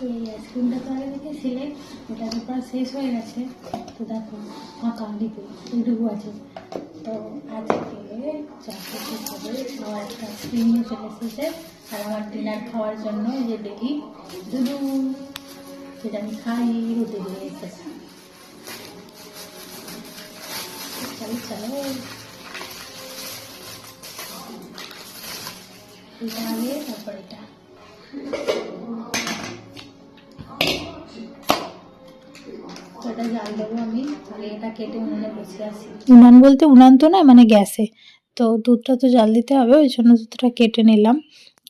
এই আইসক্রিমটা তো আগে দেখেছিলে, ওটা তো প্রায় শেষ হয়ে গেছে। তো দেখো ফাঁকা দিকে এইটুকু আছে। তো আজকে চারটে করে আমার একটা আইসক্রিম নিয়ে চলে এসেছে। আর আমার ডিনার খাওয়ার জন্য এই যে দেখি দুধু, সেটা আমি খাই রুটি দিয়ে এসেছে। চলো চলো, এটা আগে তারপর এটা। এটা জাল দেবো আমি, আগে এটা কেটে উনুনে বসে আসি। উনান বলতে উনান তো না, মানে গ্যাসে। তো দুধটা তো জাল দিতে হবে, ওই জন্য দুধটা কেটে নিলাম।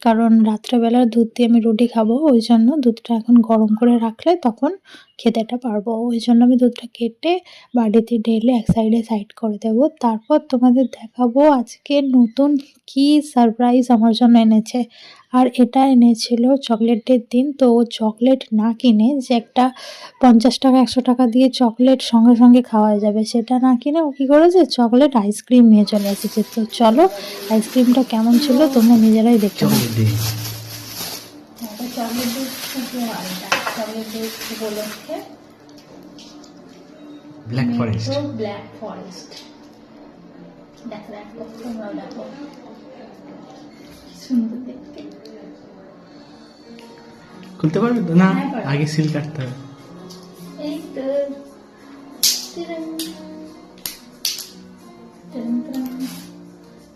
কারণ রাত্রেবেলার দুধ দিয়ে আমি রুটি খাবো, ওই জন্য দুধটা এখন গরম করে রাখলে তখন খেতেটা পারবো। ওই জন্য আমি দুধটা কেটে বাড়িতে ঢেলে এক সাইডে সাইড করে দেবো। তারপর তোমাদের দেখাবো আজকে নতুন কি সারপ্রাইজ আমার জন্য এনেছে। আর এটা এনেছিল চকলেটের দিন। তো ও চকলেট না কিনে, যে একটা 50 টাকা 100 টাকা দিয়ে চকলেট সঙ্গে সঙ্গে খাওয়া যাবে, সেটা না কিনে ও কী করেছে, চকলেট আইসক্রিম নিয়ে চলে এসেছে। তো চলো আইসক্রিমটা কেমন ছিল তোমরা নিজেরাই দেখতে পাবে। ব্ল্যাক ফরেস্ট, ব্ল্যাক ফরেস্ট দেখো দেখো, তোমরাও দেখো সুন্দর দেখতে। খুলতে পারবে তো না? আগে সিল কাটতে হবে। এই তো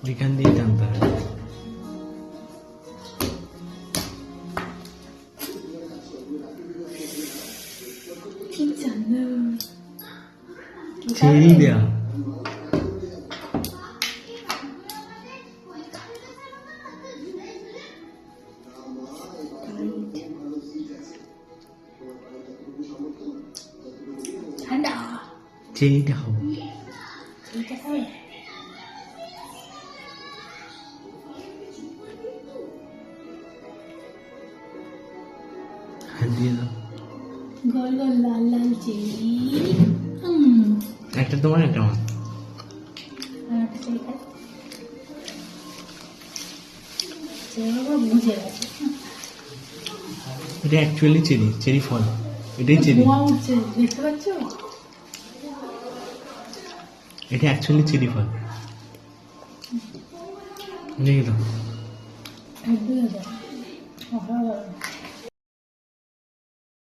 ওইখান দিয়ে টানতে হবে। কি জানো, চেরি দেয়া ঠান্ডা চেরিটা খাবো। এইটা খাবে? হাত দিয়ে দাও। গোল গোল লাল লাল চেরি। একটা তোমার একটা আমার। বুঝে গেছে, এটা অ্যাকচুয়ালি চেরি, চেরি ফল, এটাই চেরি। ধোঁয়া উঠছে দেখতে পাচ্ছ? এটা অ্যাকচুয়ালি চেরি ফল। দেখে দাও। একদম